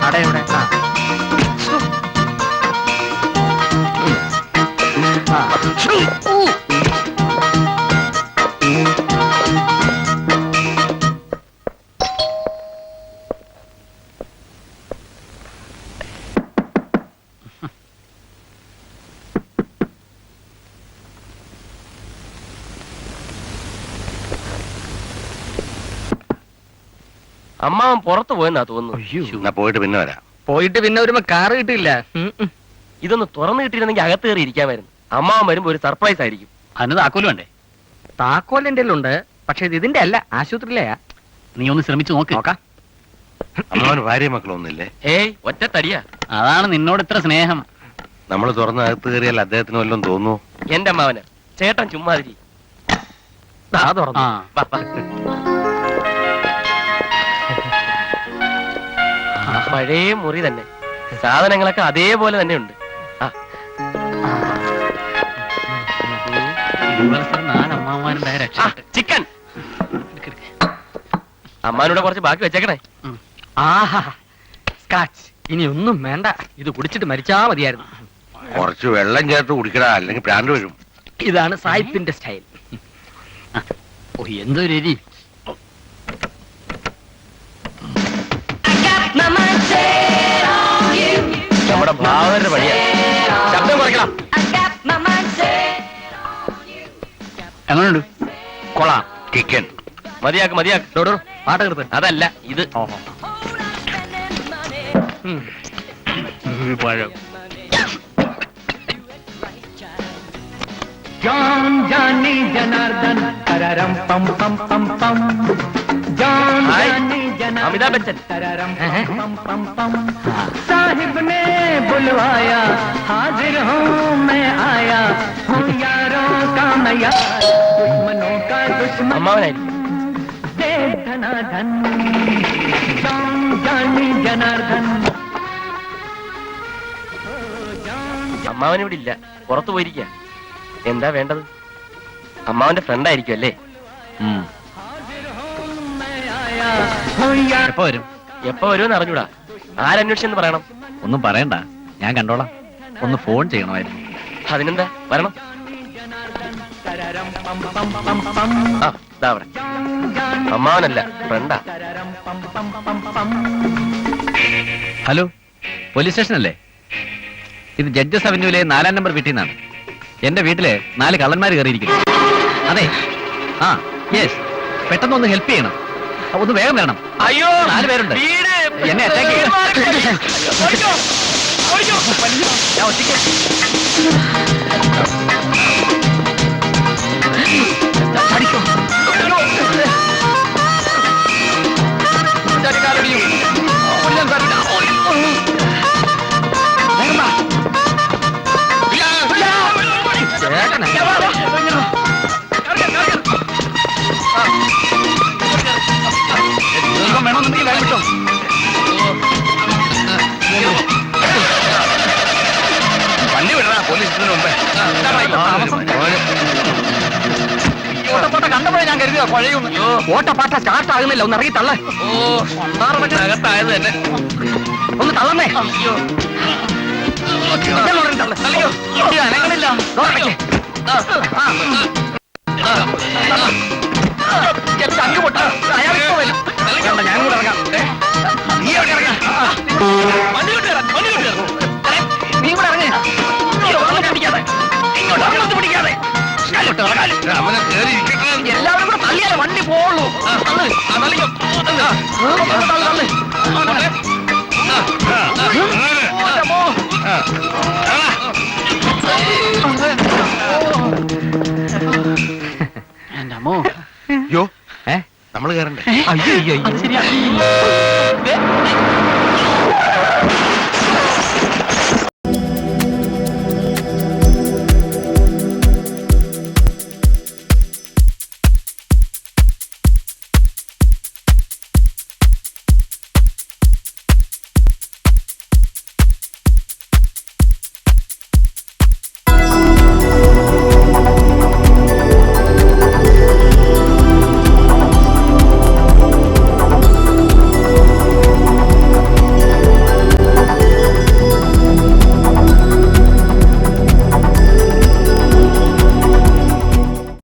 അടയുടെ അമ്മാവൻ പുറത്തു പോയെന്നാ തോന്നുന്നു. പോയിട്ട് പിന്നെ വരാം. പോയിട്ട് പിന്നെ വരുമ്പോ കാറ് കിട്ടില്ല. ഇതൊന്ന് തുറന്നു കിട്ടിയിരുന്നെങ്കിൽ അകത്ത് കയറി ഇരിക്കാമായിരുന്നു. അമ്മാവൻ വരുമ്പോ ഒരു സർപ്രൈസ് ആയിരിക്കും. അതിന് താക്കോല് വേണ്ടേ? താക്കോലിന്റെ ഉണ്ട്, പക്ഷെ ഇത് ഇതിന്റെ അല്ല, ആശുപത്രിയിലെയാ. നീ ഒന്ന് ശ്രമിച്ചു നോക്കാം. അമ്മാവന് ഭാര്യ മക്കളൊന്നുമില്ലേ? ഏയ് ഒറ്റ തടിയാ. അതാണ് നിന്നോട് ഇത്ര സ്നേഹം. നമ്മൾ തുറന്ന് അകത്ത് കയറിയാൽ അദ്ദേഹത്തിന് വല്ലതും തോന്നുന്നു. എന്റെ അമ്മാവന് ചേട്ടൻ ചുമ്മാതിരി. പഴയ മുറി തന്നെ, സാധനങ്ങളൊക്കെ അതേപോലെ തന്നെ ഉണ്ട്. ചിക്കൻ അമ്മാനൂടെ കുറച്ച് ബാക്കി വെച്ചേക്കണേ. ആഹാ സ്കാച്ച്. ഇനി ഒന്നും വേണ്ട, ഇത് കുടിച്ചിട്ട് മരിച്ചാ മതിയായിരുന്നു. കുറച്ച് വെള്ളം ചേർത്ത് കുടിക്കടാ, അല്ലെങ്കിൽ പ്രാന്ത് വരും. ഇതാണ് സായിപ്പിന്റെ സ്റ്റൈൽ. എന്തൊരു എരി. നമ്മുടെ ഭാവനയുടെ വഴിയാ. ശബ്ദം കുറയ്ക്കണം. എങ്ങനെയുണ്ട്? കൊള്ളാം. ചിക്കൻ മതിയാക്ക് മതിയാക്ക്. പാട്ടെടുത്ത് അതല്ല ഇത്. പഴം. അമിതാഭ് ബച്ചൻ. സാഹിബ് ने बुलवाया, हाजिर हूँ मैं आया, हूँ यारों का मैं यार, दुश्मनों का दुश्मन. അമ്മാവനായിരിക്കും. धनाधन जानी जनार्दन. അമ്മാവൻ ഇവിടെ ഇല്ല, പുറത്തു പോയിരിക്കുക. എന്താ വേണ്ടത്? അമ്മാവന്റെ ഫ്രണ്ട് ആയിരിക്കും അല്ലേ? എപ്പോ വരും? എപ്പോ വരുമെന്ന് അറിഞ്ഞൂടാ. ആരന്വേഷിച്ചെന്ന് പറയണം. ഒന്നും പറയണ്ട, ഞാൻ കണ്ടോളാം. ഒന്ന് ഫോൺ ചെയ്യണമായിരുന്നു. അതിനെന്താ, വരണം. അവിടെ അമ്മാവനല്ല, ഫ്രണ്ടാ. ഹലോ, പോലീസ് സ്റ്റേഷൻ അല്ലേ? ഇത് ജഡ്ജസ് അവന്യൂലെ 4-ാം നമ്പർ വീട്ടിൽ നിന്നാണ്. എന്റെ വീട്ടില് 4 കള്ളന്മാർ കയറിയിരിക്കുന്നു. അതെ, ആ യെസ്, പെട്ടെന്ന് ഒന്ന് ഹെൽപ്പ് ചെയ്യണം. ഒന്ന് വേഗം വരണം. അയ്യോ, 4 പേരുണ്ട്. എന്നെ അറ്റാക്ക് ചെയ്യണം. ഞാൻ ഒറ്റയ്ക്ക്. വേണമെന്നുണ്ടെങ്കിൽ വേഗം വിട്ടോ. വണ്ടി വിടണ പോലീസിന് മുമ്പേ. ഓട്ടപ്പാട്ട കണ്ടപ്പോഴേ ഞാൻ കരുതിയോ പഴയൊന്ന്. ഓട്ടപ്പാട്ട സ്റ്റാർട്ട് ആകുന്നില്ല, ഒന്ന് ഇറങ്ങി തള്ളേ. അകത്തായത് തന്നെ. ഒന്ന് തള്ളന്നേ. അനങ്ങളില്ല. ചങ്ക് പൊട്ട അയാളിപ്പോ വരും. ഞാൻ കൂടെ ഇറങ്ങാം. നീ എവിടെ ഇറങ്ങാം? നീ കൂടെ ഇറങ്ങി. പിടിക്കാതെ ഇങ്ങോട്ട് പിടിക്കാതെ എല്ലാവരും കൂടെ തള്ളിയാലേ വണ്ടി പോവുള്ളൂ. എന്റെ അമ്മോ. യോ, നമ്മള് കയറണ്ടേ? അയ്യോ ശരിയാ.